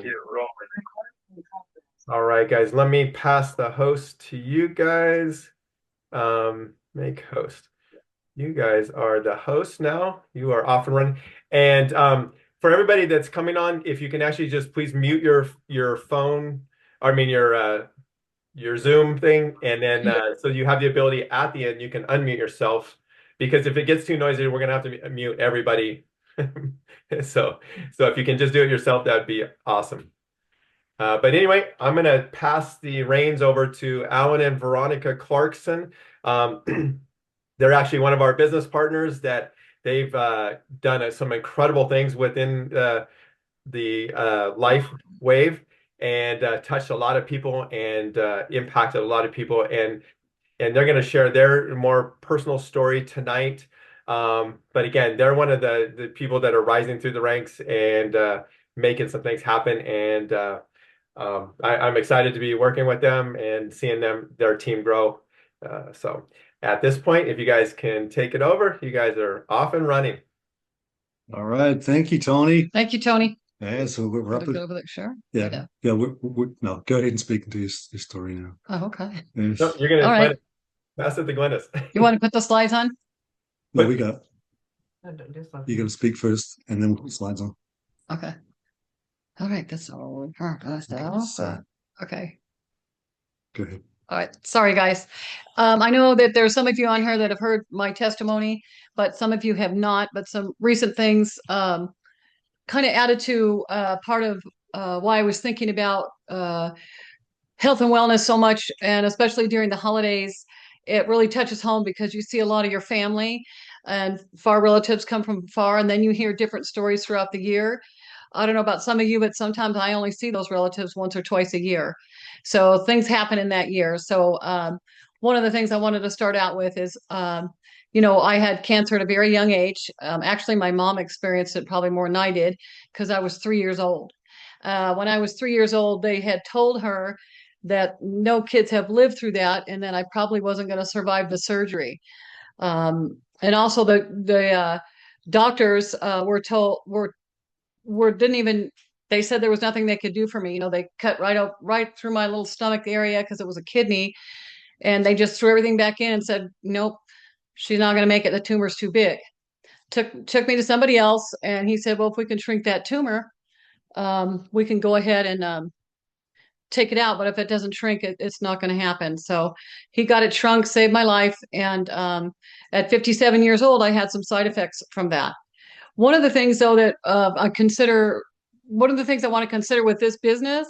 it rolling. All right, guys, let me pass the host to you guys. Make host. You guys are the host now. You are off and running. And for everybody that's coming on, if you can actually just please mute your phone, I mean your Zoom thing, and then so you have the ability at the end you can unmute yourself because if it gets too noisy, we're gonna have to mute everybody. So if you can just do it yourself, that'd be awesome. But anyway, I'm going to pass the reins over to Allan and Veronica Clarkson. They're actually one of our business partners that they've done some incredible things within the life wave and touched a lot of people and impacted a lot of people. And they're going to share their more personal story tonight. But again, they're one of the people that are rising through the ranks and making some things happen. And I'm excited to be working with them and seeing their team grow. So at this point, if you guys can take it over, you guys are off and running. All right. Thank you, Tony. Thank you, Tony. Yeah, so we're up. Go over there, sure. Yeah. We're no, go ahead and speak into your story now. Oh, okay. Yes. No, you're gonna All right. pass it to Glennis. You want to put the slides on? No, we got. You're gonna speak first, and then we'll put slides on. Okay. All right. That's all. Okay. Go ahead. All right. Sorry, guys. I know that there's some of you on here that have heard my testimony, but some of you have not. But some recent things kind of added to part of why I was thinking about health and wellness so much, and especially during the holidays. It really touches home because you see a lot of your family and far relatives come from far, and then you hear different stories throughout the year. I don't know about some of you, but sometimes I only see those relatives once or twice a year. So things happen in that year. So one of the things I wanted to start out with is, I had cancer at a very young age. Actually, my mom experienced it probably more than I did because I was 3 years old. When I was 3 years old, they had told her that no kids have lived through that, and that I probably wasn't going to survive the surgery. And also the doctors didn't even. They said there was nothing they could do for me. They cut right through my little stomach area because it was a kidney, and they just threw everything back in and said, nope, she's not going to make it. The tumor's too big. Took me to somebody else, and he said, well, if we can shrink that tumor, we can go ahead and take it out, but if it doesn't shrink, it's not going to happen. So he got it shrunk, saved my life. And at 57 years old, I had some side effects from that. One of the things, though, that one of the things I want to consider with this business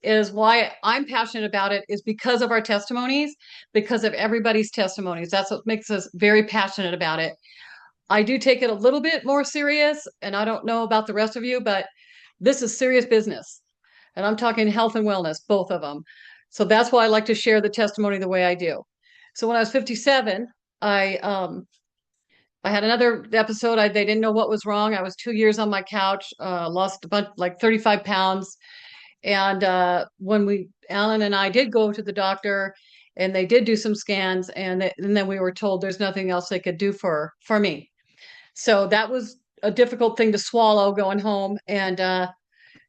is why I'm passionate about it is because of our testimonies, because of everybody's testimonies. That's what makes us very passionate about it. I do take it a little bit more serious, and I don't know about the rest of you, but this is serious business. And I'm talking health and wellness, both of them. So that's why I like to share the testimony the way I do. So when I was 57, I had another episode. They didn't know what was wrong. I was 2 years on my couch, lost a bunch, like 35 pounds. And when Allan and I did go to the doctor, and they did do some scans, and then we were told there's nothing else they could do for me. So that was a difficult thing to swallow going home. And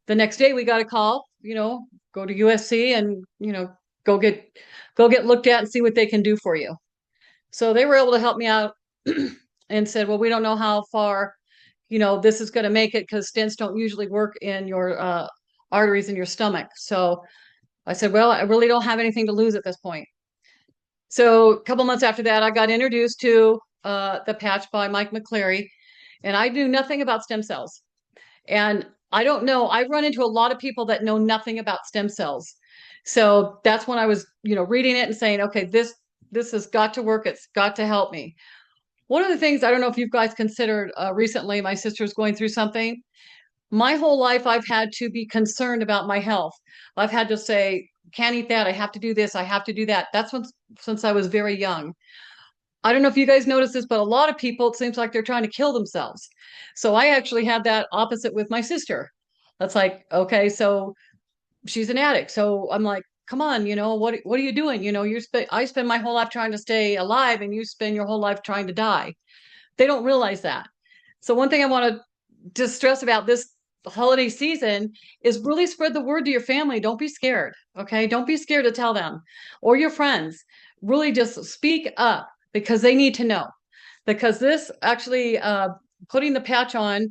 the next day we got a call, go to USC and, go get looked at and see what they can do for you. So they were able to help me out and said, well, we don't know how far, this is going to make it because stents don't usually work in your arteries in your stomach. So I said, well, I really don't have anything to lose at this point. So a couple months after that, I got introduced to the patch by Mike McCleary, and I knew nothing about stem cells. And I don't know, I've run into a lot of people that know nothing about stem cells. So that's when I was, reading it and saying, okay, this has got to work. It's got to help me. One of the things, I don't know if you guys considered recently, my sister's going through something. My whole life, I've had to be concerned about my health. I've had to say, can't eat that. I have to do this. I have to do that. That's since I was very young. I don't know if you guys noticed this, but a lot of people, it seems like they're trying to kill themselves. So I actually had that opposite with my sister. That's like, okay, so she's an addict. So I'm like, come on, what are you doing? I spend my whole life trying to stay alive, and you spend your whole life trying to die. They don't realize that. So one thing I want to just stress about this the holiday season is really spread the word to your family. Don't be scared. Okay. Don't be scared to tell them or your friends. Really just speak up because they need to know. Because this actually, putting the patch on,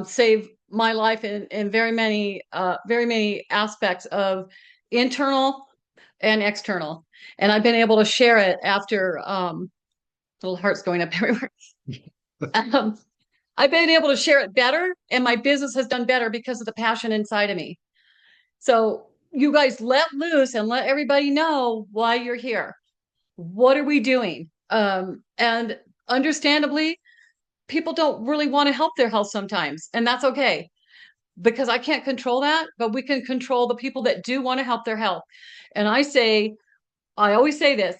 saved my life in very many aspects of internal and external. And I've been able to share it after, little hearts going up everywhere. um, I've been able to share it better, and my business has done better because of the passion inside of me. So you guys let loose and let everybody know why you're here. What are we doing? And understandably, people don't really want to help their health sometimes, and that's okay because I can't control that, but we can control the people that do want to help their health. And I always say this,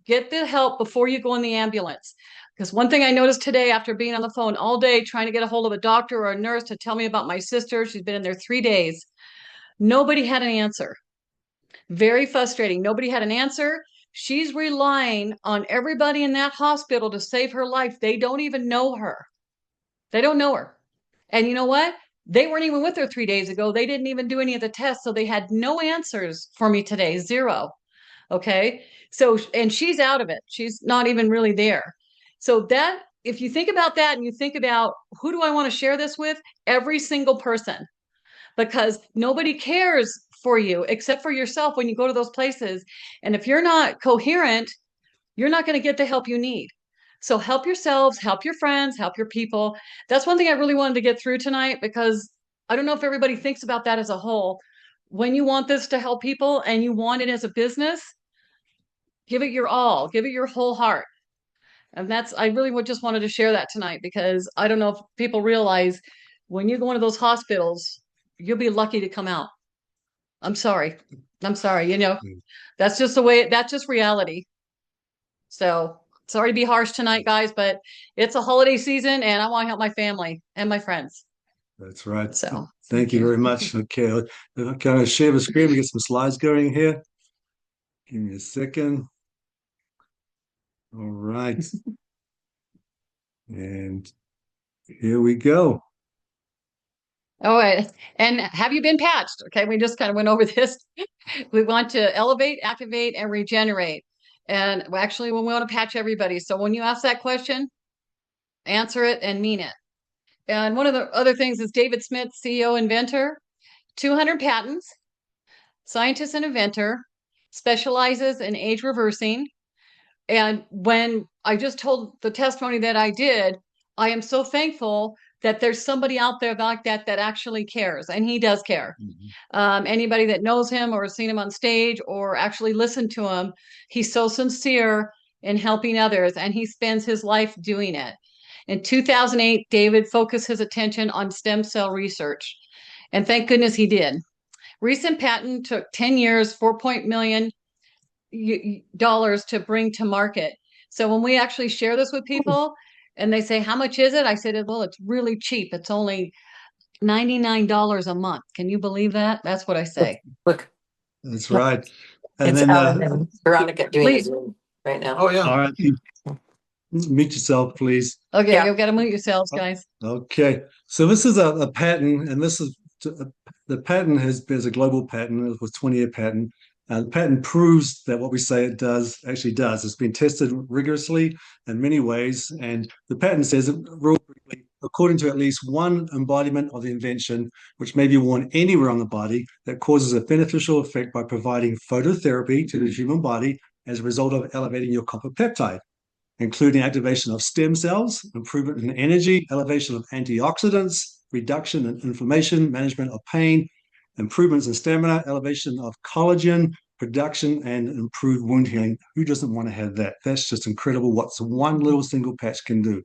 get the help before you go in the ambulance. Because one thing I noticed today after being on the phone all day trying to get a hold of a doctor or a nurse to tell me about my sister, she's been in there 3 days. Nobody had an answer. Very frustrating. Nobody had an answer. She's relying on everybody in that hospital to save her life. They don't even know her. They don't know her. And you know what? They weren't even with her 3 days ago. They didn't even do any of the tests. So they had no answers for me today. Zero. Okay. So, and she's out of it. She's not even really there. So that, if you think about that and you think about who do I want to share this with? Every single person, because nobody cares for you except for yourself when you go to those places. And if you're not coherent, you're not going to get the help you need. So help yourselves, help your friends, help your people. That's one thing I really wanted to get through tonight because I don't know if everybody thinks about that as a whole. When you want this to help people and you want it as a business, give it your all, give it your whole heart. And that's, I really would just wanted to share that tonight because I don't know if people realize when you go into those hospitals, you'll be lucky to come out. I'm sorry. I'm sorry. That's just the way, that's just reality. So sorry to be harsh tonight, guys, but it's a holiday season and I want to help my family and my friends. That's right. So thank you very much. Okay, I'll kind of share the screen. We get some slides going here. Give me a second. All right. And here we go. all right. And have you been patched? Okay, we just kind of went over this. We want to elevate, activate, and regenerate. And actually, we want to patch everybody. So when you ask that question, answer it and mean it. And one of the other things is David Smith, CEO, inventor, 200 patents, scientist and inventor, specializes in age reversing. And when I just told the testimony that I did, I am so thankful that there's somebody out there like that that actually cares, and he does care. Anybody that knows him or has seen him on stage or actually listened to him, he's so sincere in helping others, and he spends his life doing it. In 2008, David focused his attention on stem cell research, and thank goodness he did. Recent patent took 10 years, $4 million dollars to bring to market. So when we actually share this with people and they say, how much is it? I said, well, it's really cheap. It's only $99 a month. Can you believe that? That's what I say. Look, That's right. And it's then Allan and Veronica doing Please. it right now. Oh, yeah. All right. Mute yourself, please. Okay, Yeah. you've got to mute yourselves, guys. Okay. So this is a patent, and this is the patent is a global patent. It was 20-year patent. The patent proves that what we say it does actually does. It's been tested rigorously in many ways, and the patent says according to at least one embodiment of the invention, which may be worn anywhere on the body, that causes a beneficial effect by providing phototherapy to the human body as a result of elevating your copper peptide, including activation of stem cells, improvement in energy, elevation of antioxidants, reduction in inflammation, management of pain, improvements in stamina, elevation of collagen production, and improved wound healing. Who doesn't want to have that? That's just incredible what one little single patch can do.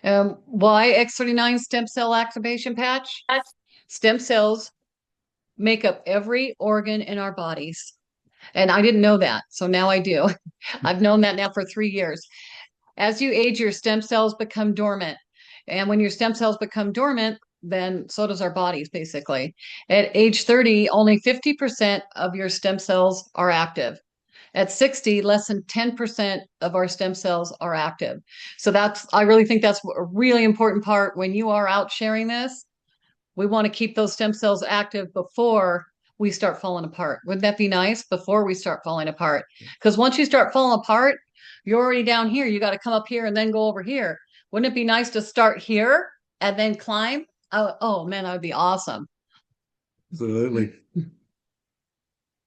Why X39 stem cell activation patch? Stem cells make up every organ in our bodies. And I didn't know that. So now I do. I've known that now for 3 years. As you age, your stem cells become dormant. And when your stem cells become dormant, then so does our bodies, basically. At age 30, only 50% of your stem cells are active. At 60, less than 10% of our stem cells are active. So I really think that's a really important part when you are out sharing this. We want to keep those stem cells active before we start falling apart. Wouldn't that be nice? Before we start falling apart. Because once you start falling apart, you're already down here. You got to come up here and then go over here. Wouldn't it be nice to start here and then climb? Oh man, that would be awesome. Absolutely.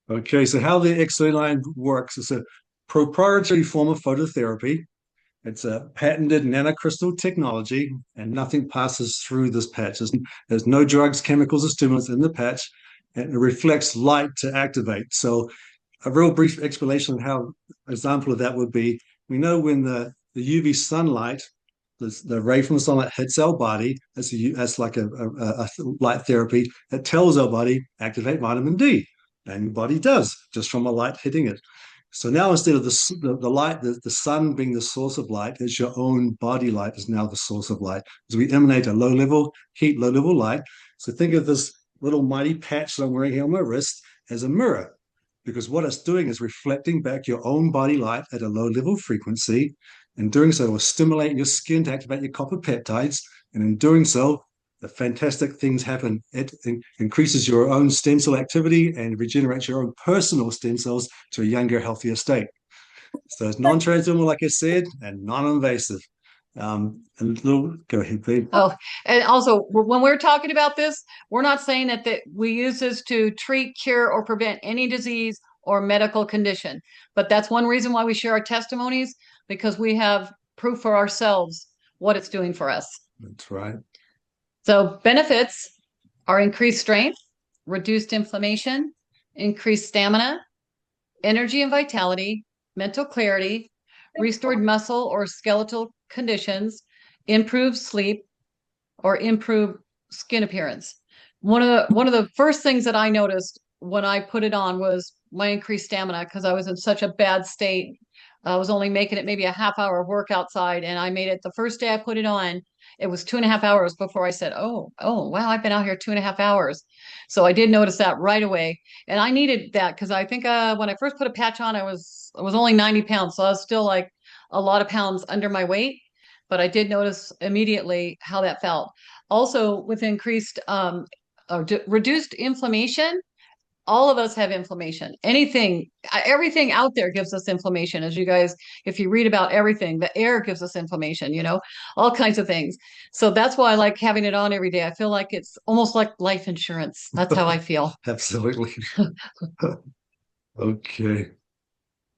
Okay, so how the X39 works is a proprietary form of phototherapy. It's a patented nanocrystal technology, and nothing passes through this patch. There's no drugs, chemicals, or stimulants in the patch, and it reflects light to activate. So, a real brief explanation of how example of that would be: we know when the UV sunlight, the ray from the sunlight hits our body, as like a light therapy, it tells our body activate vitamin D, and your body does just from a light hitting it. So now instead of the light, the sun being the source of light, it's your own body light is now the source of light. As we emanate a low level heat, low level light. So think of this little mighty patch that I'm wearing here on my wrist as a mirror, because what it's doing is reflecting back your own body light at a low level frequency. And doing so will stimulate your skin to activate your copper peptides. And in doing so, the fantastic things happen. It increases your own stem cell activity and regenerates your own personal stem cells to a younger, healthier state. So it's non-transdermal, like I said, and non-invasive. Go ahead, Pete. Oh, and also when we're talking about this, we're not saying that we use this to treat, cure, or prevent any disease or medical condition. But that's one reason why we share our testimonies, because we have proof for ourselves what it's doing for us. That's right. So benefits are increased strength, reduced inflammation, increased stamina, energy and vitality, mental clarity, restored muscle or skeletal conditions, improved sleep, or improved skin appearance. One of the first things that I noticed when I put it on was my increased stamina, because I was in such a bad state. I was only making it maybe a half hour of work outside, and I made it the first day I put it on. It was 2.5 hours before I said, oh, wow, I've been out here 2.5 hours. So I did notice that right away. And I needed that because I think when I first put a patch on, I was only 90 pounds. So I was still like a lot of pounds under my weight. But I did notice immediately how that felt. Also, with increased reduced inflammation, all of us have inflammation. Everything out there gives us inflammation. As you guys, if you read about everything, the air gives us inflammation, all kinds of things. So that's why I like having it on every day. I feel like it's almost like life insurance. That's how I feel. Absolutely. Okay.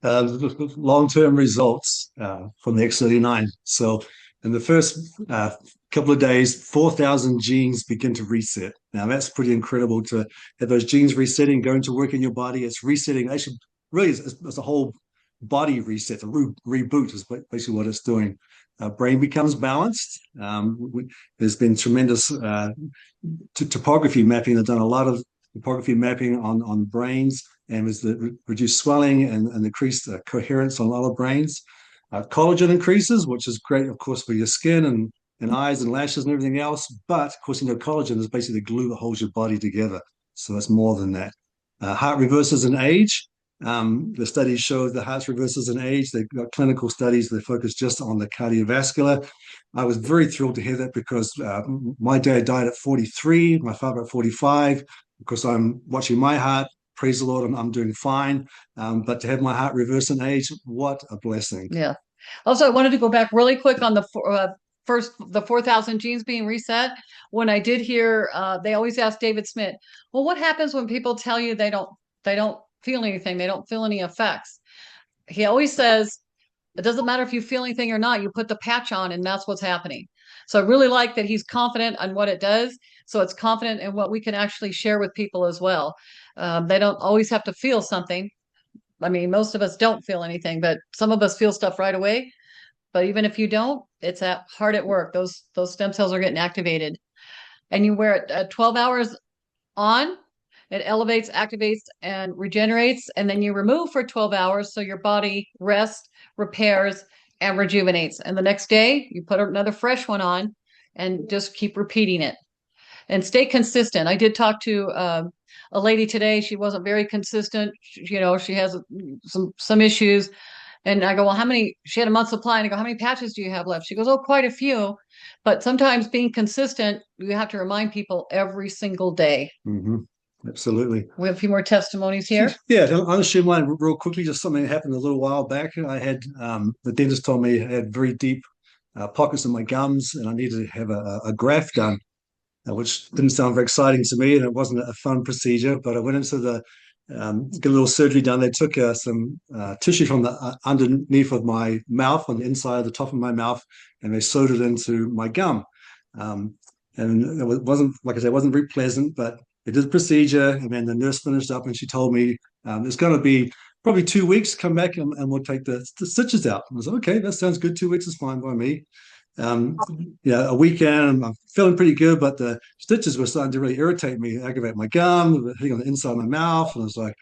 Long-term results from the X39. So in the first couple of days, 4,000 genes begin to reset. Now that's pretty incredible to have those genes resetting, going to work in your body. It's resetting. Actually, really, it's a whole body reset. A reboot is basically what it's doing. Brain becomes balanced. There's been tremendous topography mapping. They've done a lot of topography mapping on brains, and with the reduced swelling and increased coherence on a lot of brains. Collagen increases, which is great, of course, for your skin and eyes and lashes and everything else. But, of course, collagen is basically the glue that holds your body together. So it's more than that. Heart reverses in age. The studies show the heart reverses in age. They've got clinical studies that focus just on the cardiovascular. I was very thrilled to hear that because my dad died at 43, my father at 45. Of course, I'm watching my heart. Praise the Lord, I'm doing fine. But to have my heart reverse in age, what a blessing. Yeah. Also, I wanted to go back really quick on the 4,000 genes being reset. When I did hear, they always ask David Smith, well, what happens when people tell you they don't feel anything, they don't feel any effects? He always says, it doesn't matter if you feel anything or not, you put the patch on and that's what's happening. So I really like that he's confident on what it does. So it's confident in what we can actually share with people as well. They don't always have to feel something. I mean, most of us don't feel anything, but some of us feel stuff right away. But even if you don't, it's hard at work. Those stem cells are getting activated. And you wear it 12 hours on, it elevates, activates, and regenerates. And then you remove for 12 hours so your body rests, repairs, and rejuvenates. And the next day, you put another fresh one on and just keep repeating it. And stay consistent. I did talk to a lady today. She wasn't very consistent. She has some issues. And I go, well, how many? She had a month supply, and I go, how many patches do you have left? She goes, oh, quite a few. But sometimes being consistent, you have to remind people every single day. Mm-hmm. Absolutely. We have a few more testimonies here. Yeah, I'll share mine real quickly. Just something that happened a little while back. I had the dentist told me I had very deep pockets in my gums, and I needed to have a graft done, which didn't sound very exciting to me, and it wasn't a fun procedure. But I went into the get a little surgery done. They took some tissue from the underneath of my mouth, on the inside of the top of my mouth, and they sewed it into my gum. Um, and it wasn't, like I said, it wasn't very pleasant, but they did the procedure, and then the nurse finished up, and she told me it's going to be probably 2 weeks. Come back, and we'll take the stitches out. I was like, okay, that sounds good. 2 weeks is fine by me. A weekend, I'm feeling pretty good, but the stitches were starting to really irritate me, aggravate my gum, hitting on the inside of my mouth. And I was like,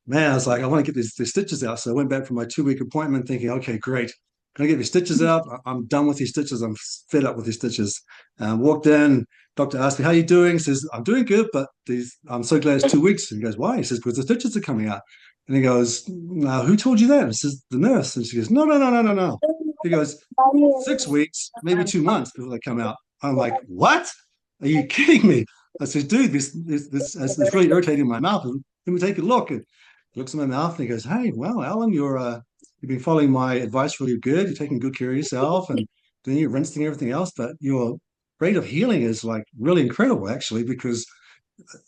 man, I want to get these stitches out. So I went back for my 2 week appointment thinking, okay, great. Can I get these stitches out? I'm done with these stitches. I'm fed up with these stitches. Walked in, doctor asked me, how are you doing? He says, I'm doing good, but I'm so glad it's 2 weeks. And he goes, why? He says, because the stitches are coming out. And he goes, no, who told you that? And says, the nurse. And she goes, no, no, no, no, no, no. He goes, 6 weeks, maybe 2 months before they come out. I'm like, what? Are you kidding me? I said, dude, this is really irritating my mouth. Let me take a look. And he looks at my mouth and he goes, hey, well, Allan, you've been following my advice really good. You're taking good care of yourself and doing your rinsing and everything else. But your rate of healing is like really incredible, actually, because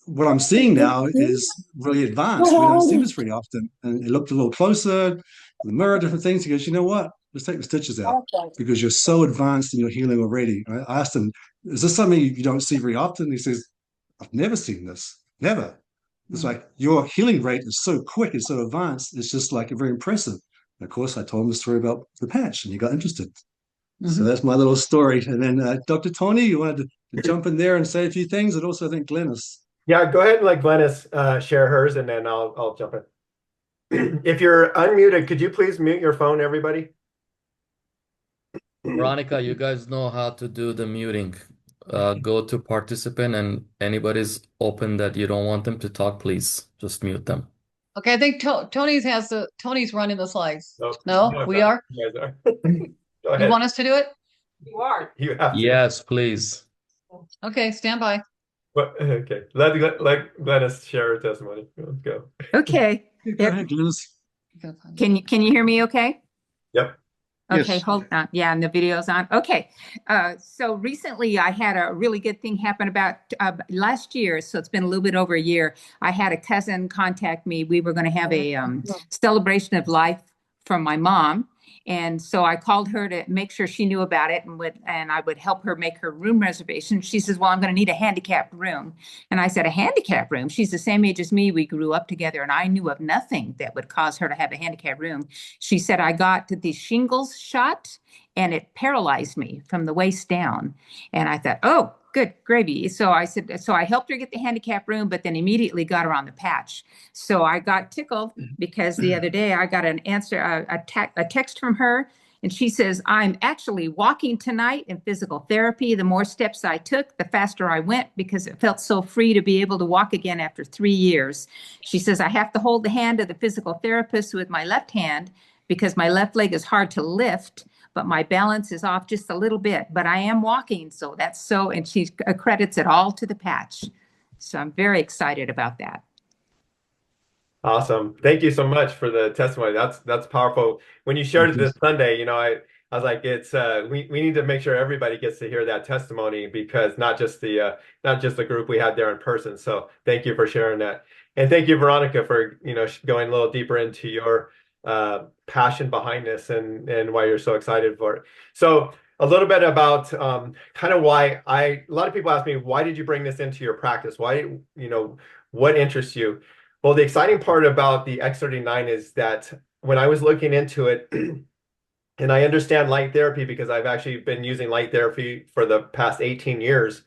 what I'm seeing now is really advanced. We don't see this very often. And he looked a little closer, the mirror, different things. He goes, you know what? Let's take the stitches out because you're so advanced in your healing already. I asked him, is this something you don't see very often? He says, I've never seen this. Never. It's like your healing rate is so quick and so advanced. It's just like very impressive. And of course, I told him the story about the patch and he got interested. So that's my little story. And then Dr. Tony, you wanted to jump in there and say a few things, and also I think Glennis. Yeah, go ahead and let Glennis share hers, and then I'll jump in. If you're unmuted, could you please mute your phone, everybody? Veronica, you guys know how to do the muting. Go to participant, and anybody's open that you don't want them to talk, please just mute them. Okay, I think Tony's running the slides. Oh, No, we are. You guys are. Go You ahead. want us to do it? You are. You have to. Yes, please. Okay, stand by. But, okay, let Glennis share her testimony. Let's go. Okay. Go ahead, Glennis. Can you hear me okay? Yep. Okay, Yes. hold on. Yeah, and the video's on. Okay. So recently I had a really good thing happen about last year. So it's been a little bit over a year. I had a cousin contact me. We were going to have a celebration of life from my mom. And so I called her to make sure she knew about it and I would help her make her room reservation. She says, well, I'm going to need a handicapped room. And I said, a handicapped room? She's the same age as me. We grew up together and I knew of nothing that would cause her to have a handicapped room. She said, I got the shingles shot and it paralyzed me from the waist down. And I thought, oh, good gravy. So I helped her get the handicap room, but then immediately got her on the patch. So I got tickled because the other day I got an answer, a text from her, and she says, I'm actually walking tonight in physical therapy. The more steps I took, the faster I went because it felt so free to be able to walk again after 3 years. She says, I have to hold the hand of the physical therapist with my left hand because my left leg is hard to lift, but my balance is off just a little bit, but I am walking. So that's so, and she accredits it all to the patch. So I'm very excited about that. Awesome. Thank you so much for the testimony. That's powerful. When you shared it this Sunday, I was like, it's we need to make sure everybody gets to hear that testimony because not just the group we had there in person. So thank you for sharing that. And thank you, Veronica, for going a little deeper into your passion behind this and why you're so excited for it. So a little bit about kind of why a lot of people ask me, why did you bring this into your practice? Why, what interests you? Well, the exciting part about the X39 is that when I was looking into it, and I understand light therapy because I've actually been using light therapy for the past 18 years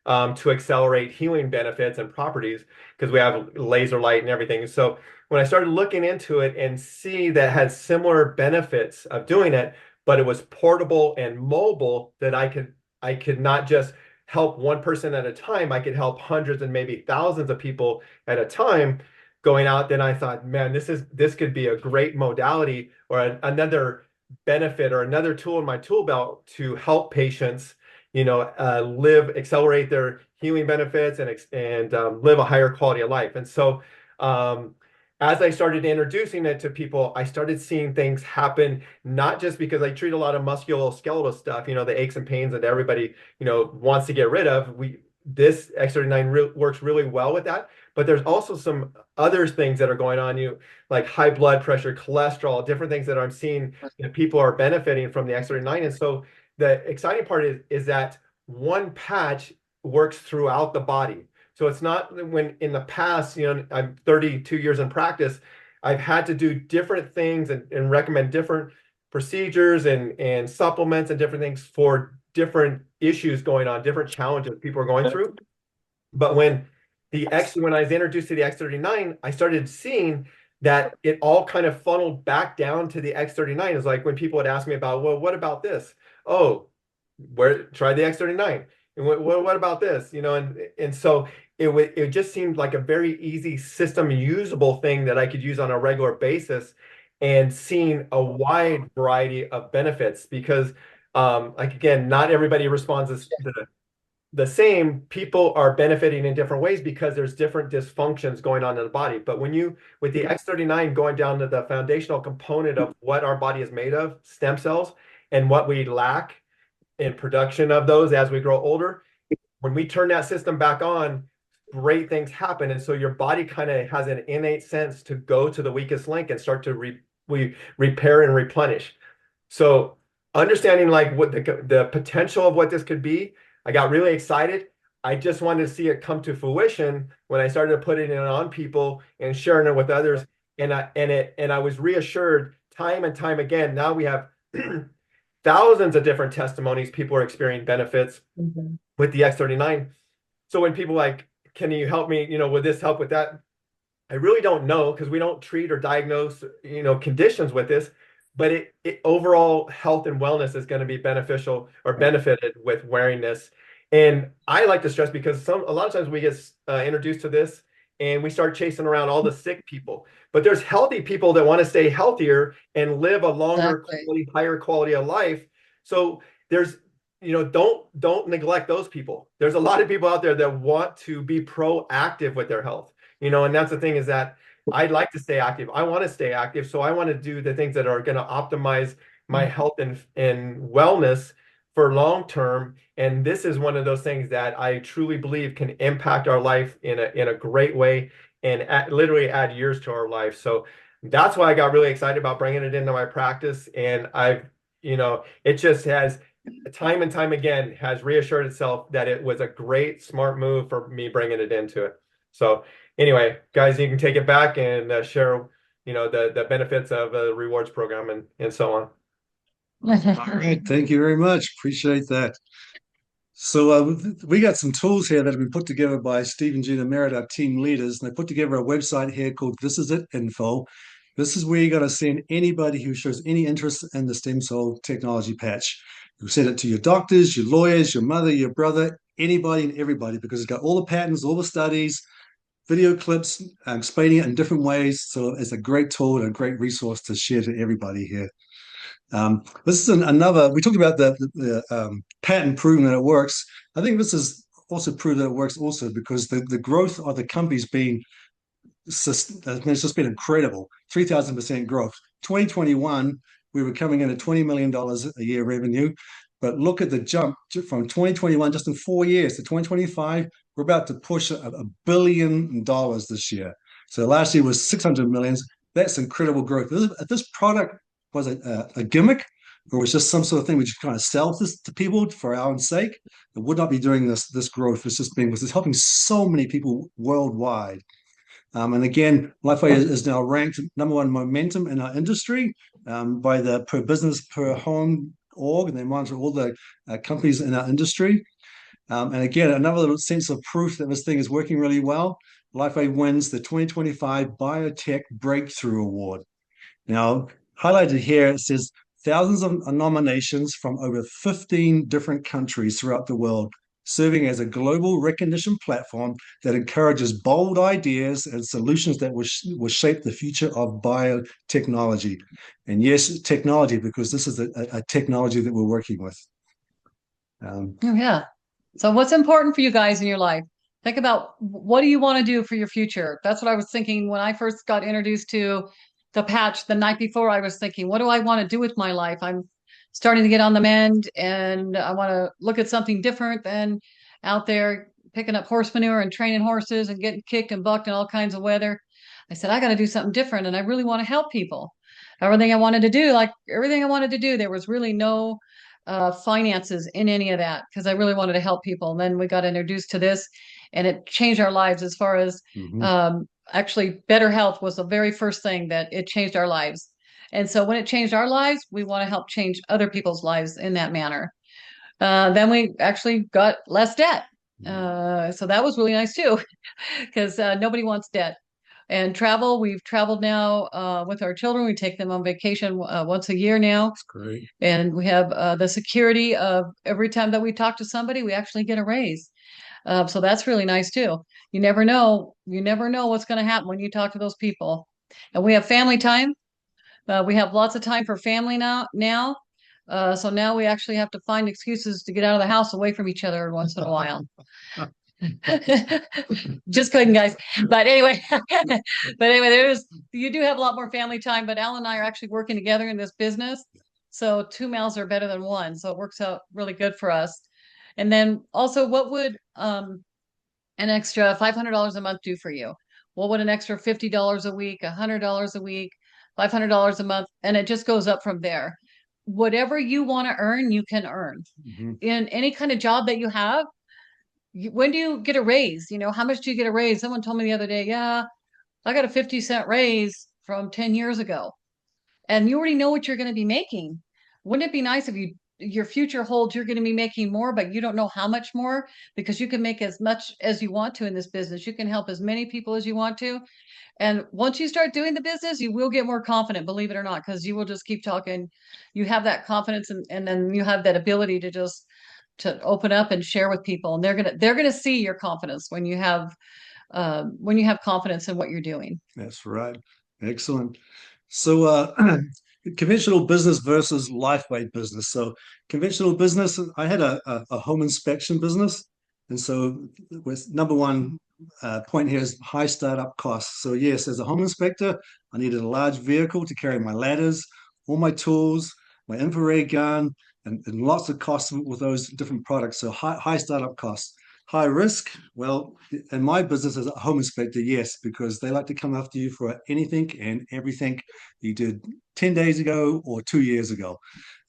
to accelerate healing benefits and properties because we have laser light and everything. So when I started looking into it and see that it had similar benefits of doing it, but it was portable and mobile, that I could not just help one person at a time, I could help hundreds and maybe thousands of people at a time. going out, then I thought, man, this could be a great modality or another benefit or another tool in my tool belt to help patients, accelerate their healing benefits and live a higher quality of life. And so, as I started introducing it to people, I started seeing things happen, not just because I treat a lot of musculoskeletal stuff, the aches and pains that everybody, wants to get rid of. This X39 works really well with that. But there's also some other things that are going on, like high blood pressure, cholesterol, different things that I'm seeing that people are benefiting from the X39. And so the exciting part is that one patch works throughout the body. So it's not when in the past, I'm 32 years in practice, I've had to do different things and recommend different procedures and supplements and different things for different issues going on, different challenges people are going through. But when I was introduced to the X39, I started seeing that it all kind of funneled back down to the X39. It's like when people would ask me about, well, what about this? Oh, try the X39. And what about this? And so it just seemed like a very easy system usable thing that I could use on a regular basis, and seeing a wide variety of benefits because like again, not everybody responds the same. People are benefiting in different ways because there's different dysfunctions going on in the body. But with the X39 going down to the foundational component of what our body is made of, stem cells, and what we lack in production of those as we grow older, when we turn that system back on, great things happen. And so your body kind of has an innate sense to go to the weakest link and start to repair and replenish. So understanding like what the potential of what this could be, I got really excited. I just wanted to see it come to fruition when I started putting it on people and sharing it with others. And I was reassured time and time again. Now we have thousands of different testimonies. People are experiencing benefits with the X39. So when people like, can you help me? Would this help with that? I really don't know because we don't treat or diagnose, conditions with this. But it overall health and wellness is going to be beneficial or benefited with wearing this. And I like to stress because a lot of times we get introduced to this and we start chasing around all the sick people. But there's healthy people that want to stay healthier and live a longer, higher quality of life. So there's, don't neglect those people. There's a lot of people out there that want to be proactive with their health, and that's the thing is that I'd like to stay active. I want to stay active. So I want to do the things that are going to optimize my health and wellness for long term. And this is one of those things that I truly believe can impact our life in a great way and literally add years to our life. So that's why I got really excited about bringing it into my practice. And it just has time and time again has reassured itself that it was a great, smart move for me bringing it into it. So anyway, guys, you can take it back and share, the benefits of the rewards program and so on. All right, thank you very much. Appreciate that. So we got some tools here that have been put together by Steve and Gina Merritt, our team leaders, and they put together a website here called This Is It Info. This is where you're going to send anybody who shows any interest in the stem cell technology patch. You send it to your doctors, your lawyers, your mother, your brother, anybody and everybody, because it's got all the patents, all the studies, video clips, explaining it in different ways. So it's a great tool and a great resource to share to everybody here. This is another, we talked about the patent proving that it works. I think this is also proved that it works also because the growth of the company's been, it's just been incredible, 3,000% growth. 2021, we were coming in at $20 million a year revenue, but look at the jump from 2021, just in 4 years, to 2025, we're about to push $1 billion this year. So last year was 600 millions. That's incredible growth. If this product was a gimmick, or was just some sort of thing we just kind of sell this to people for our own sake, it would not be doing this growth. It's helping so many people worldwide. And again, LifeWay is now ranked #1 momentum in our industry by the Per Business Per Home org, and they monitor all the companies in our industry. And again, another little sense of proof that this thing is working really well. LifeWay wins the 2025 Biotech Breakthrough Award. Now, highlighted here, it says thousands of nominations from over 15 different countries throughout the world serving as a global recognition platform that encourages bold ideas and solutions that will shape the future of biotechnology. And yes, technology, because this is a technology that we're working with. Oh, yeah. So what's important for you guys in your life? Think about what do you want to do for your future? That's what I was thinking when I first got introduced to the patch the night before. I was thinking, what do I want to do with my life? I'm starting to get on the mend and I want to look at something different than out there picking up horse manure and training horses and getting kicked and bucked in all kinds of weather. I said, I got to do something different and I really want to help people. Everything I wanted to do, like everything I wanted to do, there was really no finances in any of that because I really wanted to help people. And then we got introduced to this and it changed our lives as far as actually better health was the very first thing that it changed our lives. And so when it changed our lives, we want to help change other people's lives in that manner. Then we actually got less debt. So that was really nice too, because nobody wants debt. And travel, we've traveled now with our children. We take them on vacation once a year now. That's great. And we have the security of every time that we talk to somebody, we actually get a raise. So that's really nice too. You never know. You never know what's going to happen when you talk to those people. And we have family time. We have lots of time for family now. So now we actually have to find excuses to get out of the house away from each other once in a while. Just kidding, guys. But anyway, you do have a lot more family time, but Alan and I are actually working together in this business. So 2 mouths are better than one. So it works out really good for us. And then also, what would an extra $500 a month do for you? What would an extra $50 a week, $100 a week, $500 a month? And it just goes up from there. Whatever you want to earn, you can earn. In any kind of job that you have. When do you get a raise? How much do you get a raise? Someone told me the other day, yeah, I got a 50-cent raise from 10 years ago. And you already know what you're going to be making. Wouldn't it be nice if your future holds you're going to be making more, but you don't know how much more because you can make as much as you want to in this business. You can help as many people as you want to. And once you start doing the business, you will get more confident, believe it or not, because you will just keep talking. You have that confidence and then you have that ability to open up and share with people. And they're gonna see your confidence when you have confidence in what you're doing. That's right. Excellent. So conventional business versus LifeWay business. So conventional business, I had a home inspection business. And so with number one point here is high startup costs. So yes, as a home inspector, I needed a large vehicle to carry my ladders, all my tools, my infrared gun, and lots of costs with those different products. So high startup costs. High risk? Well, in my business as a home inspector, yes, because they like to come after you for anything and everything you did 10 days ago or 2 years ago.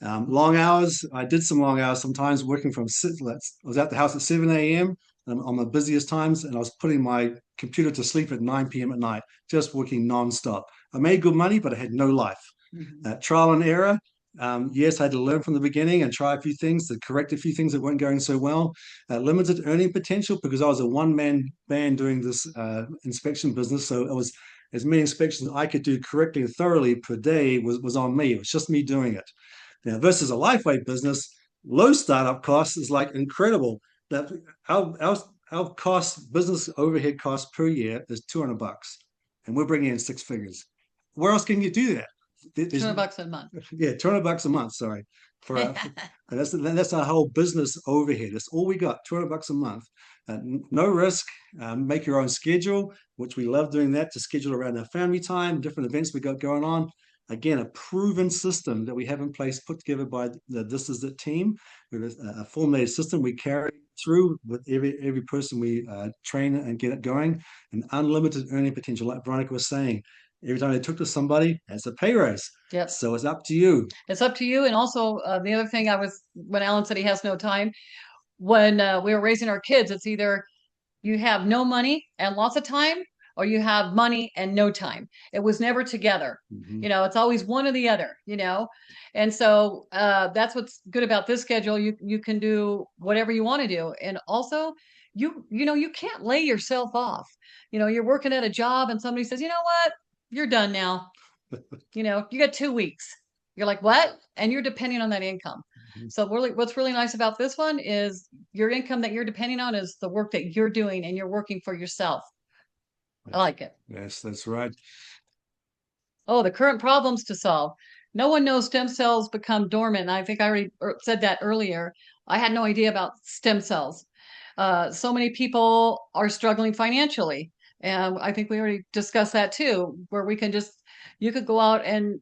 Long hours, I did some long hours sometimes working from, I was at the house at 7 a.m. On the busiest times, and I was putting my computer to sleep at 9 p.m. at night, just working nonstop. I made good money, but I had no life. Trial and error. Yes, I had to learn from the beginning and try a few things to correct a few things that weren't going so well. Limited earning potential because I was a one-man band doing this inspection business. So it was as many inspections I could do correctly and thoroughly per day was on me. It was just me doing it. Now, versus a LifeWay business, low startup costs is like incredible. That our cost, business overhead cost per year is $200, and we're bringing in six figures. Where else can you do that? $200 a month. Yeah, $200 a month. Sorry, that's our whole business overhead. That's all we got. $200 a month. No risk. Make your own schedule, which we love doing that to schedule around our family time, different events we got going on. Again, a proven system that we have in place, put together by This Is It team. With a formulated system we carry through with every person we train and get it going, and unlimited earning potential, like Veronica was saying. Every time they took to somebody, it's a pay raise. Yep. So it's up to you. It's up to you. And also the other thing when Alan said he has no time, when we were raising our kids, it's either you have no money and lots of time, or you have money and no time. It was never together. It's always one or the other, And so that's what's good about this schedule. You can do whatever you want to do. And also you can't lay yourself off. You're working at a job and somebody says, you know what? You're done now. You got 2 weeks. You're like, what? And you're depending on that income. So really, what's really nice about this one is your income that you're depending on is the work that you're doing, and you're working for yourself. I like it. Yes, that's right. Oh, the current problems to solve. No one knows stem cells become dormant. I think I already said that earlier. I had no idea about stem cells. So many people are struggling financially. And I think we already discussed that too, where we can just, you could go out and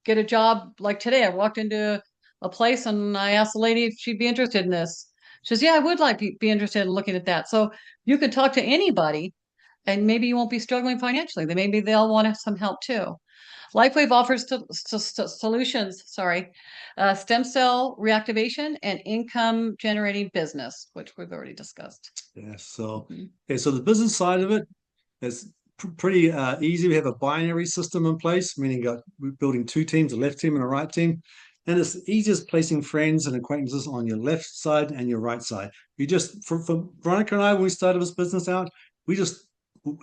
get a job. Like today, I walked into a place and I asked the lady if she'd be interested in this. She says, yeah, I would like to be interested in looking at that. So you could talk to anybody and maybe you won't be struggling financially. Maybe they'll want some help too. LifeWave offers solutions, stem cell reactivation and income generating business, which we've already discussed. Yeah, so so the business side of it is pretty easy. We have a binary system in place, meaning we're building two teams, a left team and a right team. And it's easy as placing friends and acquaintances on your left side and your right side. We just, for Veronica and I, when we started this business out, our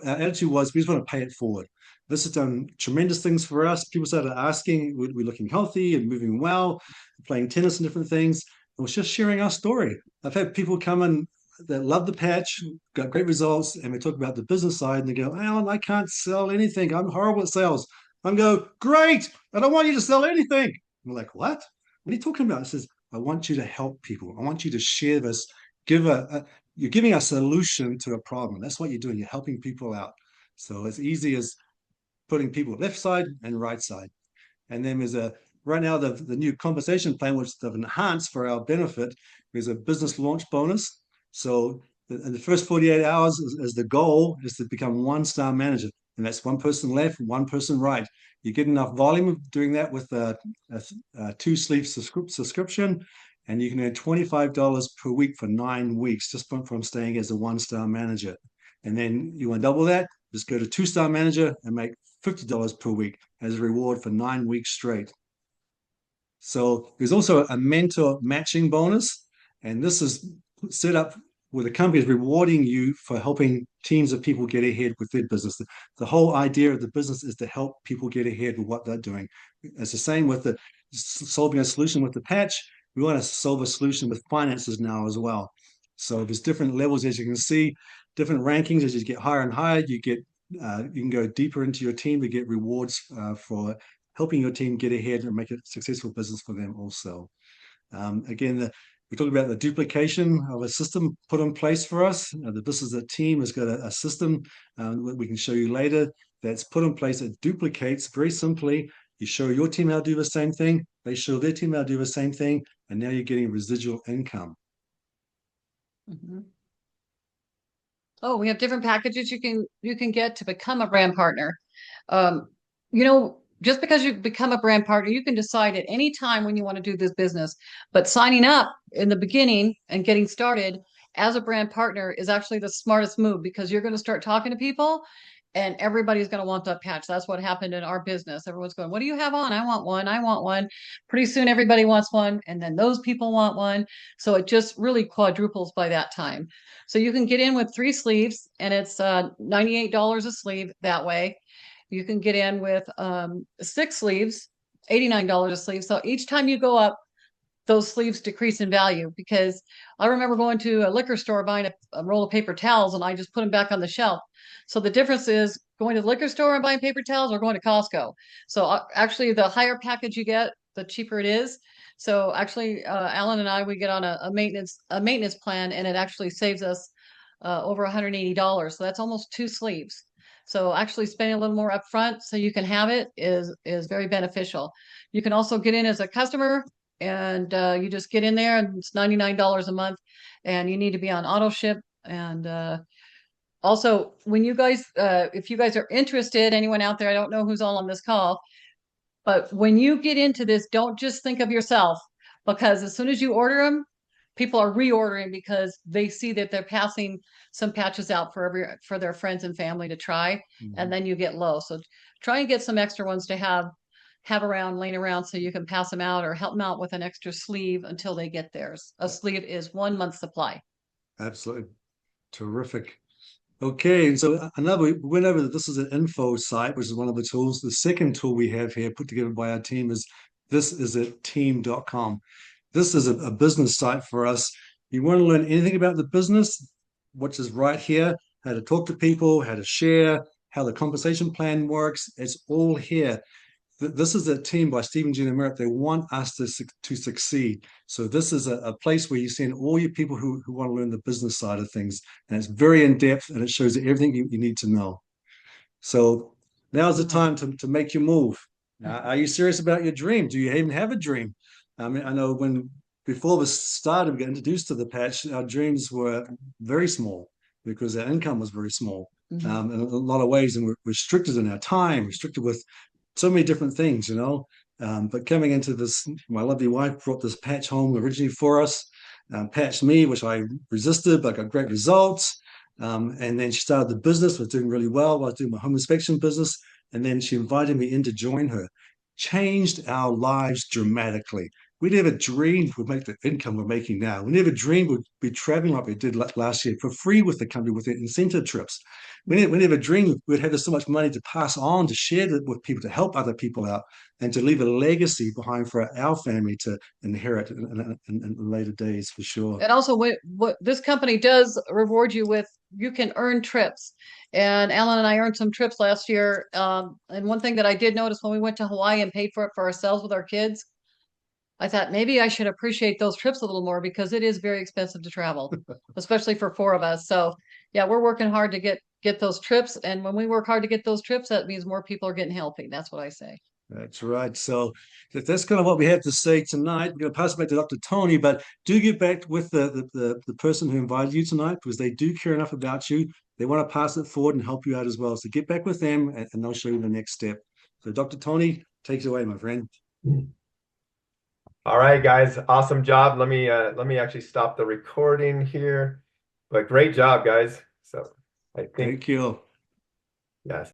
attitude was we just want to pay it forward. This has done tremendous things for us. People started asking, we're looking healthy and moving well, playing tennis and different things. It was just sharing our story. I've had people come in that love the patch, got great results, and we talk about the business side, and they go, Allan, I can't sell anything. I'm horrible at sales. I'm go, great. I don't want you to sell anything. I'm like, what? What are you talking about? It says, I want you to help people. I want you to share this. You're giving a solution to a problem. That's what you're doing. You're helping people out. So as easy as putting people left side and right side. And then there's right now the new compensation plan, which they've enhanced for our benefit, there's a business launch bonus. So in the first 48 hours is the goal is to become one-star manager. And that's one person left, one person right. You get enough volume of doing that with a two-sleeve subscription, and you can earn $25 per week for 9 weeks just from staying as a one-star manager. And then you want to double that, just go to two-star manager and make $50 per week as a reward for 9 weeks straight. So there's also a mentor matching bonus, and this is set up where the company is rewarding you for helping teams of people get ahead with their business. The whole idea of the business is to help people get ahead with what they're doing. It's the same with solving a solution with the patch. We want to solve a solution with finances now as well. So there's different levels, as you can see, different rankings. As you get higher and higher, you can go deeper into your team to get rewards for helping your team get ahead and make a successful business for them also. Again, we talked about the duplication of a system put in place for us. This is a team has got a system that we can show you later that's put in place that duplicates very simply. You show your team how to do the same thing, they show their team how to do the same thing, and now you're getting residual income. Oh, we have different packages you can get to become a brand partner. Just because you become a brand partner, you can decide at any time when you want to do this business. But signing up in the beginning and getting started as a brand partner is actually the smartest move because you're going to start talking to people and everybody's going to want that patch. That's what happened in our business. Everyone's going, what do you have on? I want one. I want one. Pretty soon everybody wants one. And then those people want one. So it just really quadruples by that time. So you can get in with 3 sleeves and it's $98 a sleeve that way. You can get in with 6 sleeves, $89 a sleeve. So each time you go up, those sleeves decrease in value because I remember going to a liquor store buying a roll of paper towels and I just put them back on the shelf. So the difference is going to the liquor store and buying paper towels or going to Costco. So actually the higher package you get, the cheaper it is. So actually Allan and I, we get on a maintenance plan and it actually saves us over $180. So that's almost 2 sleeves. So actually spending a little more upfront so you can have it is very beneficial. You can also get in as a customer and you just get in there and it's $99 a month and you need to be on auto ship. And also when you guys, if you guys are interested, anyone out there, I don't know who's all on this call, but when you get into this, don't just think of yourself because as soon as you order them, people are reordering because they see that they're passing some patches out for their friends and family to try, and then you get low. So try and get some extra ones to have around, laying around, so you can pass them out or help them out with an extra sleeve until they get theirs. A sleeve is 1 month's supply. Absolutely, terrific. Okay, so we went over that this is an info site, which is one of the tools. The second tool we have here put together by our team is this is at team.com. this is a business site for us. You want to learn anything about the business, which is right here, how to talk to people, how to share, how the compensation plan works. It's all here. This is a team by Stephen G. and Merritt. They want us to succeed. So this is a place where you send all your people who want to learn the business side of things. And it's very in-depth, and it shows you everything you need to know. So now's the time to make your move. Are you serious about your dream? Do you even have a dream? I mean, I know before this started, we got introduced to the patch, our dreams were very small because our income was very small. In a lot of ways, and we're restricted in our time, restricted with so many different things, you know. But coming into this, my lovely wife brought this patch home originally for us, patched me, which I resisted, but got great results. And then she started the business, was doing really well. I was doing my home inspection business. And then she invited me in to join her. Changed our lives dramatically. We never dreamed we'd make the income we're making now. We never dreamed we'd be traveling like we did last year for free with the company with the incentive trips. We never dreamed we'd have so much money to pass on, to share with people, to help other people out, and to leave a legacy behind for our family to inherit in later days, for sure. And also, what this company does reward you with, you can earn trips. And Allan and I earned some trips last year. And one thing that I did notice when we went to Hawaii and paid for it for ourselves with our kids, I thought maybe I should appreciate those trips a little more because it is very expensive to travel, especially for 4 of us. So yeah, we're working hard to get those trips. And when we work hard to get those trips, that means more people are getting healthy. That's what I say. That's right. So that's kind of what we have to say tonight. We're going to pass it back to Dr. Tony, but do get back with the person who invited you tonight because they do care enough about you. They want to pass it forward and help you out as well. So get back with them and they'll show you the next step. So Dr. Tony, take it away, my friend. All right, guys, awesome job. Let me actually stop the recording here. But great job, guys. So I think Thank you. yes.